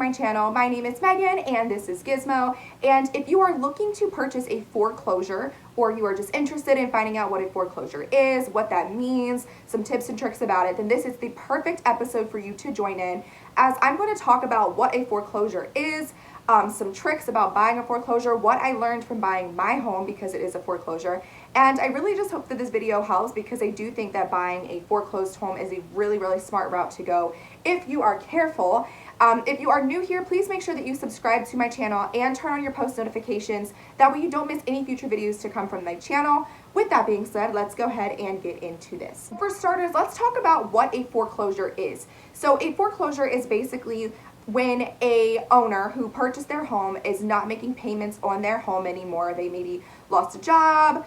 my channel. My name is Megan and this is Gizmo. And if you are looking to purchase a foreclosure, or you are just interested in finding out what a foreclosure is, what that means, some tips and tricks about it, then this is the perfect episode for you to join in, as I'm going to talk about what a foreclosure is, some tricks about buying a foreclosure, what I learned from buying my home because it is a foreclosure. And I really just hope that this video helps, because I do think that buying a foreclosed home is a really, really smart route to go if you are careful. If you are new here, please make sure that you subscribe to my channel and turn on your post notifications. That way you don't miss any future videos to come from my channel. With that being said, let's go ahead and get into this. For starters, let's talk about what a foreclosure is. So a foreclosure is basically when a owner who purchased their home is not making payments on their home anymore. They maybe lost a job,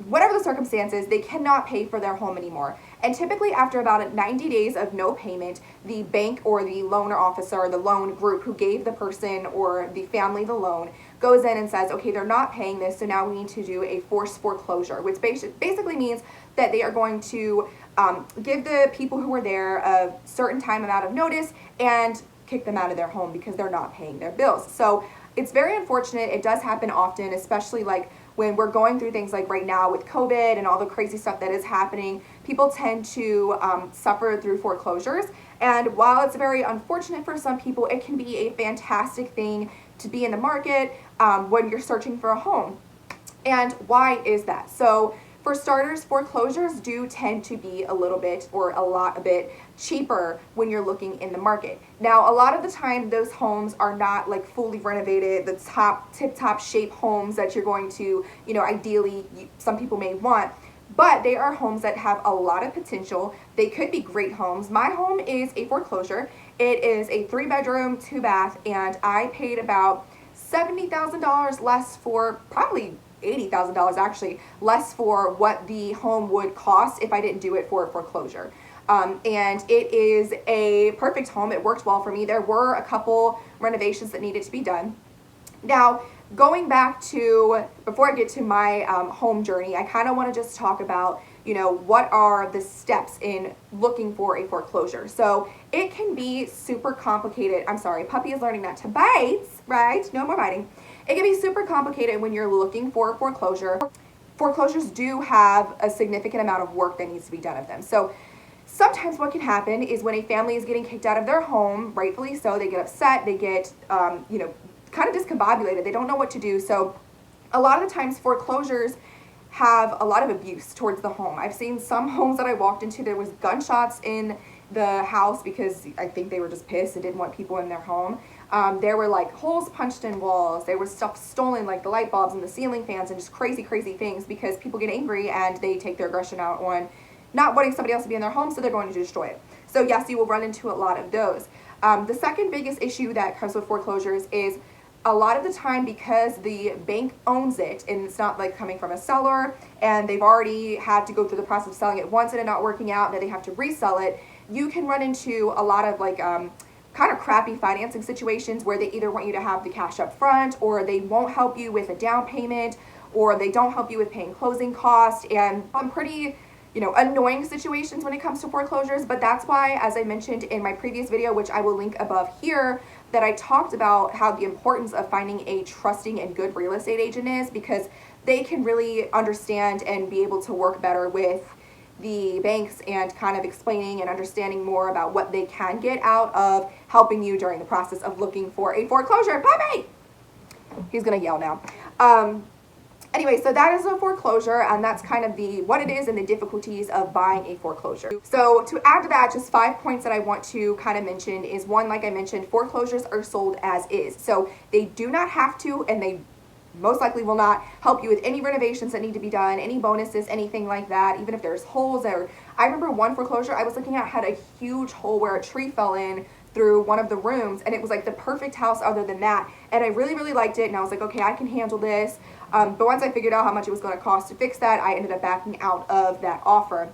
whatever the circumstances, they cannot pay for their home anymore. And typically after about 90 days of no payment, the bank or the loaner officer or the loan group who gave the person or the family the loan goes in and says, okay, they're not paying this, so now we need to do a forced foreclosure, which basically means that they are going to give the people who were there a certain time amount of notice and kick them out of their home because they're not paying their bills. So it's very unfortunate. It does happen often, especially like when we're going through things like right now with COVID and all the crazy stuff that is happening. People tend to suffer through foreclosures. And while it's very unfortunate for some people, it can be a fantastic thing to be in the market when you're searching for a home. And why is that? So for starters, foreclosures do tend to be a little bit or a bit cheaper when you're looking in the market. Now, a lot of the time, those homes are not like fully renovated, the tip-top shape homes that you're going to, ideally, some people may want. But they are homes that have a lot of potential. They could be great homes. My home is a foreclosure. It is a 3-bedroom, 2-bath, and I paid about $70,000 less for probably $80,000 actually, less for what the home would cost if I didn't do it for a foreclosure. And it is a perfect home. It worked well for me. There were a couple renovations that needed to be done. Now, going back to, before I get to my home journey, I kind of want to just talk about, what are the steps in looking for a foreclosure. So it can be super complicated. I'm sorry, puppy is learning not to bite, right? No more biting. It can be super complicated when you're looking for a foreclosure. Foreclosures do have a significant amount of work that needs to be done of them. So sometimes what can happen is when a family is getting kicked out of their home, rightfully so, they get upset, they get, kind of discombobulated. They don't know what to do. So a lot of the times foreclosures have a lot of abuse towards the home. I've seen some homes that I walked into, there was gunshots in the house because I think they were just pissed and didn't want people in their home. There were like holes punched in walls. There was stuff stolen, like the light bulbs and the ceiling fans and just crazy, crazy things because people get angry and they take their aggression out on not wanting somebody else to be in their home, so they're going to destroy it. So yes, you will run into a lot of those. The second biggest issue that comes with foreclosures is a lot of the time, because the bank owns it and it's not like coming from a seller and they've already had to go through the process of selling it once and it not working out, and then they have to resell it, you can run into a lot of like kind of crappy financing situations where they either want you to have the cash up front, or they won't help you with a down payment, or they don't help you with paying closing costs, and pretty annoying situations when it comes to foreclosures. But that's why, as I mentioned in my previous video, which I will link above here, that I talked about how the importance of finding a trusting and good real estate agent is, because they can really understand and be able to work better with the banks and kind of explaining and understanding more about what they can get out of helping you during the process of looking for a foreclosure. Puppy! He's gonna yell now. Anyway, so that is a foreclosure, and that's kind of what it is and the difficulties of buying a foreclosure. So to add to that, just 5 points that I want to kind of mention is, one, like I mentioned, foreclosures are sold as is. So they do not have to, and they most likely will not help you with any renovations that need to be done, any bonuses, anything like that, even if there's holes. Or I remember one foreclosure I was looking at had a huge hole where a tree fell in through one of the rooms, and it was like the perfect house other than that, and I really, really liked it, and I was like, okay, I can handle this. But once I figured out how much it was going to cost to fix that, I ended up backing out of that offer,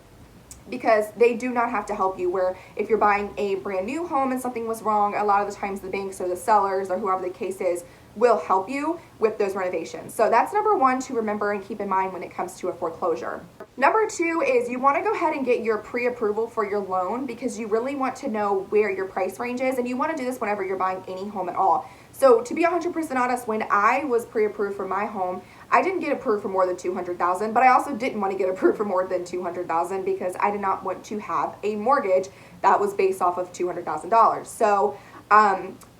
because they do not have to help you. Where if you're buying a brand new home and something was wrong, a lot of the times the banks or the sellers or whoever the case is will help you with those renovations. So that's number one to remember and keep in mind when it comes to a foreclosure. Number two is you want to go ahead and get your pre-approval for your loan, because you really want to know where your price range is, and you want to do this whenever you're buying any home at all. So to be 100% honest, when I was pre-approved for my home, I didn't get approved for more than $200,000, but I also didn't want to get approved for more than $200,000 because I did not want to have a mortgage that was based off of $200,000. So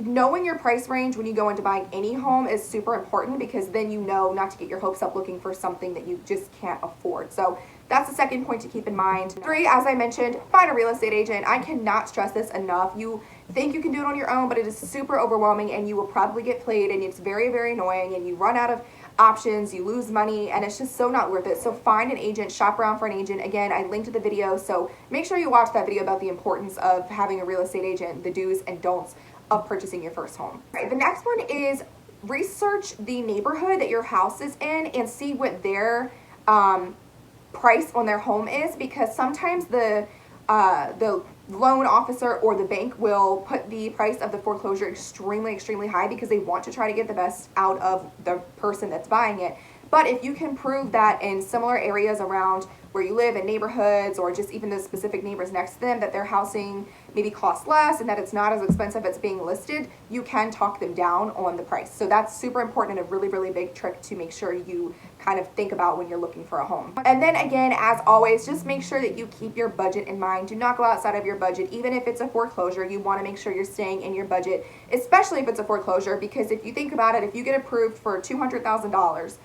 knowing your price range when you go into buying any home is super important, because then you know not to get your hopes up looking for something that you just can't afford. So that's the second point to keep in mind. Three, as I mentioned, find a real estate agent. I cannot stress this enough. You think you can do it on your own, but it is super overwhelming, and you will probably get played, and it's very, very annoying, and you run out of options, you lose money, and it's just so not worth it. So find an agent, shop around for an agent. Again, I linked to the video, so make sure you watch that video about the importance of having a real estate agent, the do's and don'ts of purchasing your first home. All right, the next one is research the neighborhood that your house is in and see what their price on their home is, because sometimes the loan officer or the bank will put the price of the foreclosure extremely high because they want to try to get the best out of the person that's buying it. But if you can prove that in similar areas around where you live, in neighborhoods, or just even the specific neighbors next to them, that their housing maybe costs less and that it's not as expensive as being listed, you can talk them down on the price. So that's super important and a really big trick to make sure you kind of think about when you're looking for a home. And then again, as always, just make sure that you keep your budget in mind. Do not go outside of your budget. Even if it's a foreclosure, you want to make sure you're staying in your budget, especially if it's a foreclosure, because if you think about it, if you get approved for $200,000,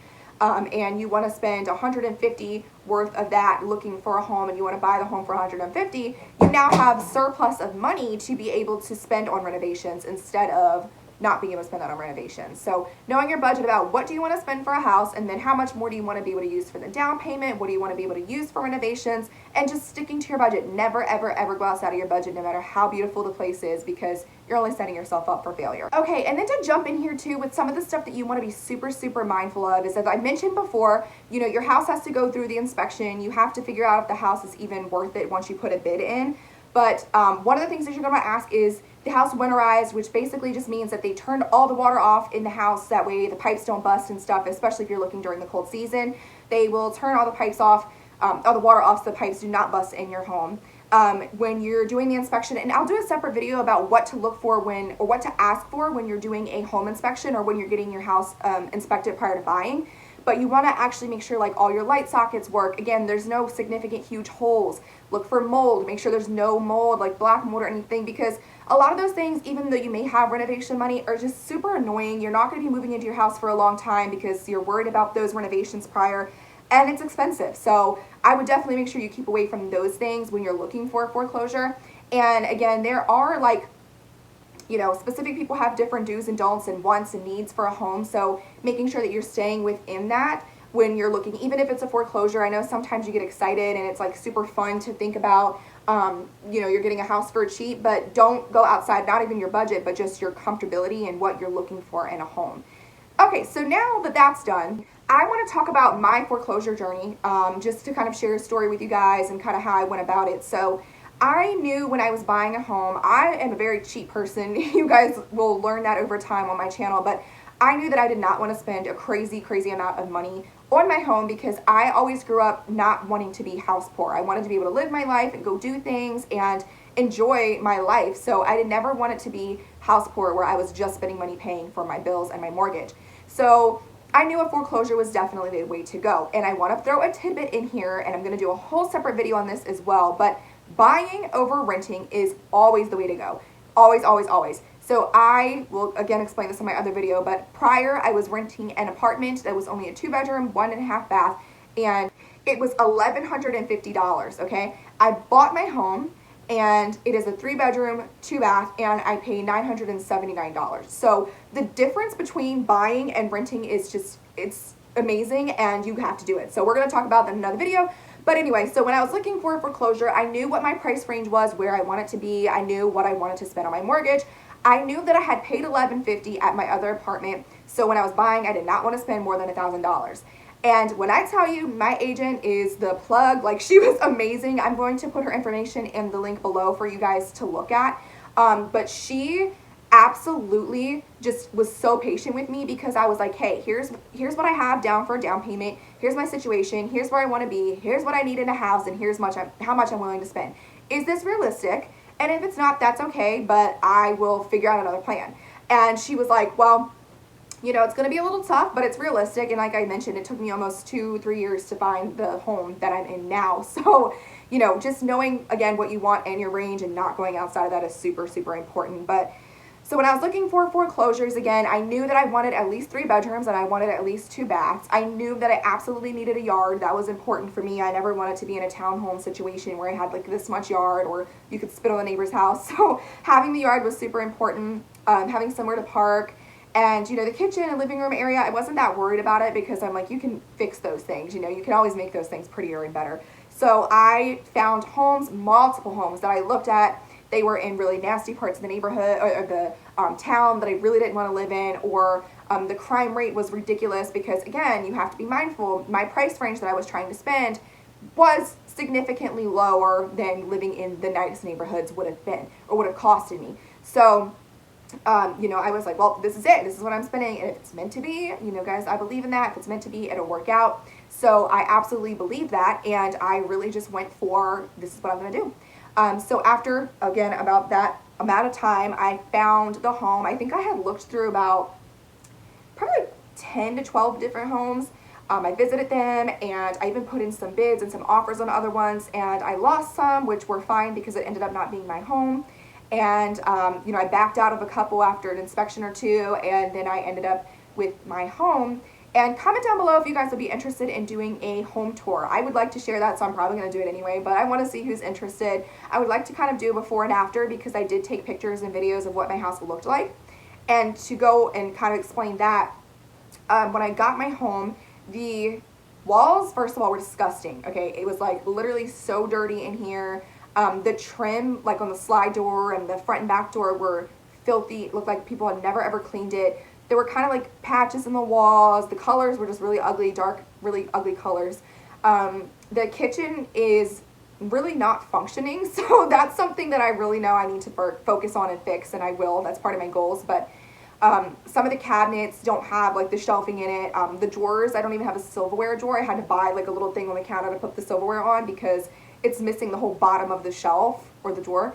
and you want to spend $150 worth of that looking for a home, and you want to buy the home for $150, you now have surplus of money to be able to spend on renovations instead of not being able to spend that on renovations. So knowing your budget about what do you want to spend for a house, and then how much more do you want to be able to use for the down payment, what do you want to be able to use for renovations, and just sticking to your budget. Never ever go outside of your budget, no matter how beautiful the place is, because you're only setting yourself up for failure. Okay, and then to jump in here too with some of the stuff that you want to be super mindful of is, as I mentioned before, you know, your house has to go through the inspection. You have to figure out if the house is even worth it once you put a bid in. But one of the things that you're going to ask is the house winterized, which basically just means that they turned all the water off in the house. That way the pipes don't bust and stuff, especially if you're looking during the cold season. They will turn all the pipes off, all the water off, so the pipes do not bust in your home. When you're doing the inspection, and I'll do a separate video about what to look for when, or what to ask for when you're doing a home inspection or when you're getting your house inspected prior to buying. But you want to actually make sure like all your light sockets work. Again, there's no significant huge holes. Look for mold. Make sure there's no mold, like black mold or anything, because a lot of those things, even though you may have renovation money, are just super annoying. You're not going to be moving into your house for a long time because you're worried about those renovations prior, and it's expensive. So I would definitely make sure you keep away from those things when you're looking for a foreclosure. And again, there are like, you know, specific people have different do's and don'ts and wants and needs for a home. So making sure that you're staying within that when you're looking, even if it's a foreclosure. I know sometimes you get excited and it's like super fun to think about, you know, you're getting a house for cheap, but don't go outside, not even your budget, but just your comfortability and what you're looking for in a home. Okay, so now that that's done, I want to talk about my foreclosure journey, just to kind of share a story with you guys and kind of how I went about it. So I knew when I was buying a home, I am a very cheap person. You guys will learn that over time on my channel, but I knew that I did not want to spend a crazy amount of money on my home, because I always grew up not wanting to be house poor. I wanted to be able to live my life and go do things and enjoy my life. So I did never want it to be house poor where I was just spending money paying for my bills and my mortgage. So I knew a foreclosure was definitely the way to go. And I want to throw a tidbit in here, and I'm going to do a whole separate video on this as well, but buying over renting is always the way to go. Always. So I will again explain this in my other video, but prior I was renting an apartment that was only a 2-bedroom, 1.5 bath, and it was $1,150, okay? I bought my home, and it is a 3-bedroom, 2-bath, and I pay $979. So the difference between buying and renting is just, it's amazing, and you have to do it. So we're going to talk about that in another video. But anyway, so when I was looking for a foreclosure, I knew what my price range was, where I wanted to be. I knew what I wanted to spend on my mortgage. I knew that I had paid $1,150 at my other apartment. So when I was buying, I did not want to spend more than $1,000. And when I tell you, my agent is the plug. Like, she was amazing. I'm going to put her information in the link below for you guys to look at. But she absolutely just was so patient with me, because I was like, hey, here's what I have down for a down payment, here's my situation, here's where I want to be, here's what I need in a house, and here's how much I'm willing to spend. Is this realistic? And if it's not, that's okay, but I will figure out another plan. And she was like, well, it's going to be a little tough, but it's realistic. And like I mentioned, it took me almost 2-3 years to find the home that I'm in now. So, just knowing, again, what you want and your range and not going outside of that is super, super important. But so when I was looking for foreclosures, again, I knew that I wanted at least 3 bedrooms and I wanted at least 2 baths. I knew that I absolutely needed a yard. That was important for me. I never wanted to be in a townhome situation where I had like this much yard or you could spit on the neighbor's house. So having the yard was super important, having somewhere to park. And, the kitchen and living room area, I wasn't that worried about it, because I'm like, you can fix those things. You can always make those things prettier and better. So I found homes, multiple homes that I looked at. They were in really nasty parts of the neighborhood or the town that I really didn't want to live in, or the crime rate was ridiculous, because, again, you have to be mindful. My price range that I was trying to spend was significantly lower than living in the nice neighborhoods would have been or would have costed me. So I was like, well, this is it. This is what I'm spending. And if it's meant to be, guys, I believe in that. If it's meant to be, it'll work out. So I absolutely believe that. And I really just went for, this is what I'm going to do. So after, again, about that amount of time, I found the home. I think I had looked through about probably 10 to 12 different homes. I visited them, and I even put in some bids and some offers on other ones. And I lost some, which were fine because it ended up not being my home. And, I backed out of a couple after an inspection or 2, and then I ended up with my home. And comment down below if you guys would be interested in doing a home tour. I would like to share that, so I'm probably going to do it anyway, but I want to see who's interested. I would like to kind of do a before and after, because I did take pictures and videos of what my house looked like. And to go and kind of explain that, when I got my home, the walls, first of all, were disgusting. Okay, it was like literally so dirty in here. The trim, like on the slide door and the front and back door, were filthy. It looked like people had never ever cleaned it. There were kind of like patches in the walls. The colors were just really ugly, dark, really ugly colors. The kitchen is really not functioning, so that's something that I really know I need to focus on and fix, and I will. That's part of my goals. But some of the cabinets don't have like the shelving in it. The drawers, I don't even have a silverware drawer. I had to buy like a little thing on the counter to put the silverware on, because it's missing the whole bottom of the shelf or the drawer.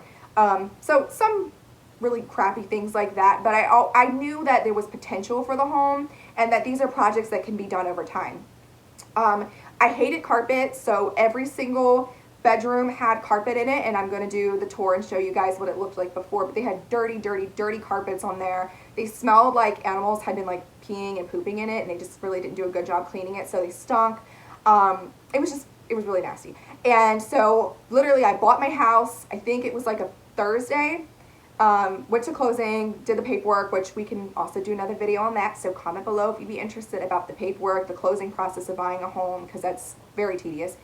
So some really crappy things like that. But I knew that there was potential for the home, and that these are projects that can be done over time. I hated carpet, so every single bedroom had carpet in it, and I'm going to do the tour and show you guys what it looked like before. But they had dirty, dirty, dirty carpets on there. They smelled like animals had been like peeing and pooping in it, and they just really didn't do a good job cleaning it, so they stunk. It was really nasty. And so literally I bought my house, I think it was like a Thursday, went to closing, did the paperwork, which we can also do another video on that. So comment below if you'd be interested about the paperwork, the closing process of buying a home, because that's very tedious.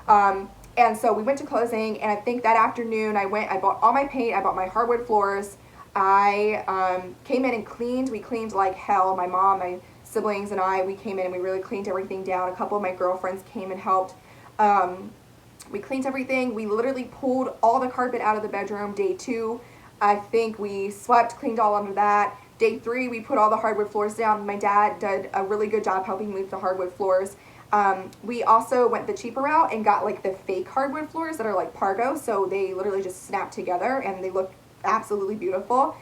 And so we went to closing, and I think that afternoon I bought all my paint, I bought my hardwood floors. I came in and cleaned. We cleaned like hell. My mom, my siblings, and we came in and we really cleaned everything down. A couple of my girlfriends came and helped. We cleaned everything. We literally pulled all the carpet out of the bedroom. Day 2, I think we swept, cleaned all under that. Day 3, we put all the hardwood floors down. My dad did a really good job helping move the hardwood floors. We also went the cheaper route and got like the fake hardwood floors that are like Pargo, so they literally just snap together and they look absolutely beautiful.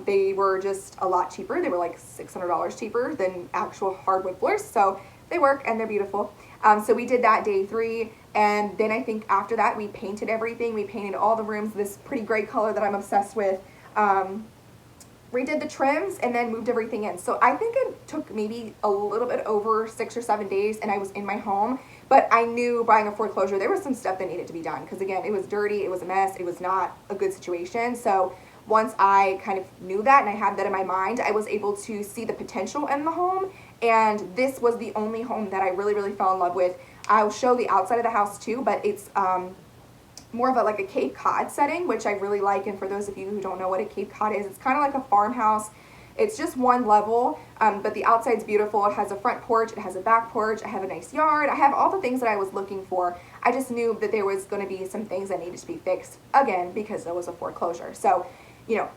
They were just a lot cheaper. They were like $600 cheaper than actual hardwood floors, so they work and they're beautiful. So we did that day 3, and then I think after that we painted everything. We painted all the rooms this pretty gray color that I'm obsessed with. Redid the trims and then moved everything in. So I think it took maybe a little bit over 6 or 7 days, and I was in my home. But I knew buying a foreclosure, there was some stuff that needed to be done, because again, it was dirty, it was a mess, it was not a good situation. So once I kind of knew that and I had that in my mind, I was able to see the potential in the home, and this was the only home that I really, really fell in love with. I'll show the outside of the house too, but it's more of like a Cape Cod setting, which I really like. And for those of you who don't know what a Cape Cod is, it's kind of like a farmhouse. It's just one level, but the outside's beautiful. It has a front porch, it has a back porch, I have a nice yard, I have all the things that I was looking for. I just knew that there was going to be some things that needed to be fixed, again, because there was a foreclosure. So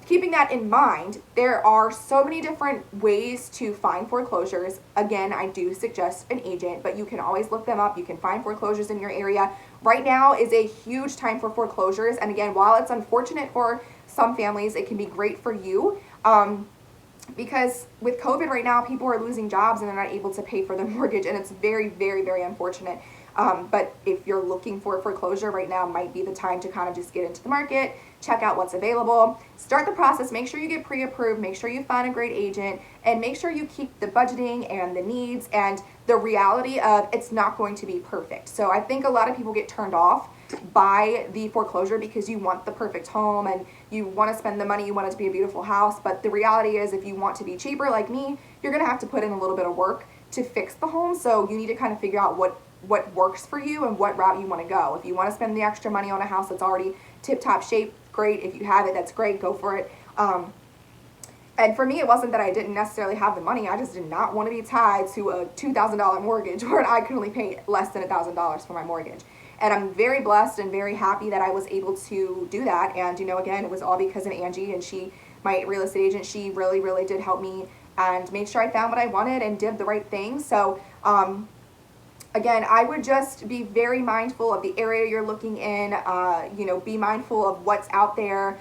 keeping that in mind, there are so many different ways to find foreclosures. Again, I do suggest an agent, but you can always look them up. You can find foreclosures in your area. Right now is a huge time for foreclosures. And again, while it's unfortunate for some families, it can be great for you. Because with COVID right now, people are losing jobs and they're not able to pay for their mortgage, and it's very, very, very unfortunate. But if you're looking for a foreclosure right now, might be the time to kind of just get into the market, check out what's available, start the process, make sure you get pre-approved, make sure you find a great agent, and make sure you keep the budgeting and the needs and the reality of it's not going to be perfect. So I think a lot of people get turned off by the foreclosure because you want the perfect home and you want to spend the money, you want it to be a beautiful house. But the reality is, if you want to be cheaper like me, you're going to have to put in a little bit of work to fix the home. So you need to kind of figure out what works for you and what route you want to go. If you want to spend the extra money on a house that's already tip-top shape, great. If you have it, that's great, go for it. And for me, it wasn't that I didn't necessarily have the money. I just did not want to be tied to a $2,000 mortgage where I could only pay less than $1,000 for my mortgage. And I'm very blessed and very happy that I was able to do that. And, again, it was all because of Angie, and my real estate agent, she really, really did help me and made sure I found what I wanted and did the right thing. So, again, I would just be very mindful of the area you're looking in, be mindful of what's out there.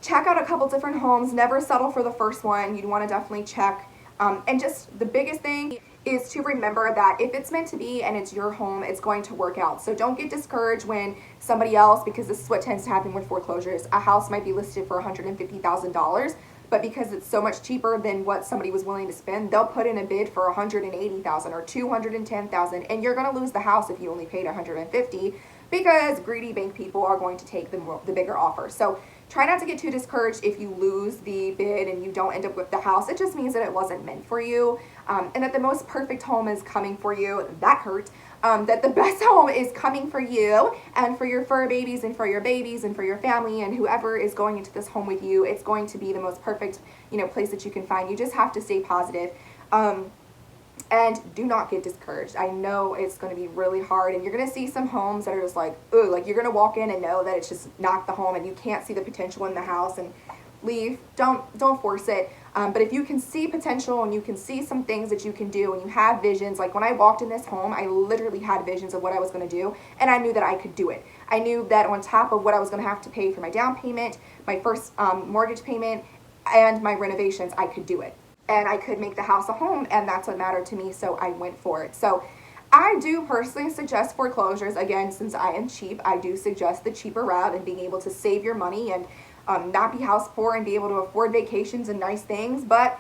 Check out a couple different homes. Never settle for the first one. You'd want to definitely check. And just the biggest thing is to remember that if it's meant to be and it's your home, it's going to work out. So don't get discouraged when somebody else, because this is what tends to happen with foreclosures, a house might be listed for $150,000, but because it's so much cheaper than what somebody was willing to spend, they'll put in a bid for $180,000 or $210,000, and you're going to lose the house if you only paid $150,000 because greedy bank people are going to take the bigger offer. So try not to get too discouraged if you lose the bid and you don't end up with the house. It just means that it wasn't meant for you, and that the most perfect home is coming for you. That hurt. That the best home is coming for you and for your fur babies and for your babies and for your family and whoever is going into this home with you. It's going to be the most perfect, place that you can find. You just have to stay positive. And do not get discouraged. I know it's going to be really hard, and you're going to see some homes that are just like, ooh, like you're going to walk in and know that it's just not the home and you can't see the potential in the house and leave. Don't force it. But if you can see potential and you can see some things that you can do and you have visions, like when I walked in this home, I literally had visions of what I was going to do, and I knew that I could do it. I knew that on top of what I was going to have to pay for my down payment, my first mortgage payment, and my renovations, I could do it. And I could make the house a home, and that's what mattered to me, so I went for it. So I do personally suggest foreclosures. Again, since I am cheap, I do suggest the cheaper route and being able to save your money and not be house poor and be able to afford vacations and nice things. But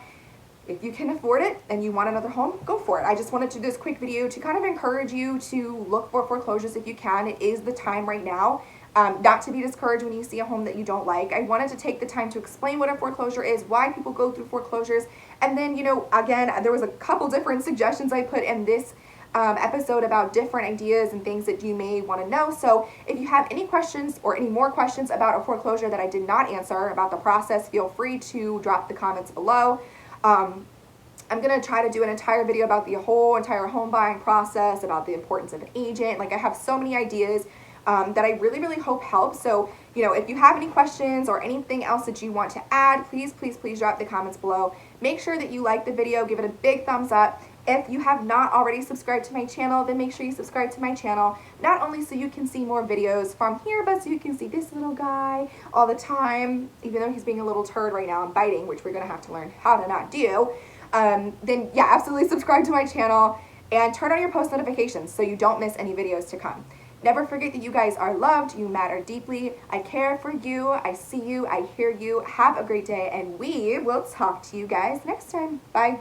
if you can afford it and you want another home, go for it. I just wanted to do this quick video to kind of encourage you to look for foreclosures if you can. It is the time right now. Not to be discouraged when you see a home that you don't like. I wanted to take the time to explain what a foreclosure is, why people go through foreclosures, and then, again, there was a couple different suggestions I put in this episode about different ideas and things that you may want to know. So if you have any questions or any more questions about a foreclosure that I did not answer about the process, feel free to drop the comments below. I'm going to try to do an entire video about the whole entire home buying process, about the importance of an agent. Like, I have so many ideas that I really, really hope help. So, if you have any questions or anything else that you want to add, please, please, please drop the comments below. Make sure that you like the video, give it a big thumbs up. If you have not already subscribed to my channel, then make sure you subscribe to my channel, not only so you can see more videos from here, but so you can see this little guy all the time, even though he's being a little turd right now and biting, which we're going to have to learn how to not do. Then yeah, absolutely subscribe to my channel and turn on your post notifications so you don't miss any videos to come. Never forget that you guys are loved, you matter deeply, I care for you, I see you, I hear you. Have a great day, and we will talk to you guys next time. Bye.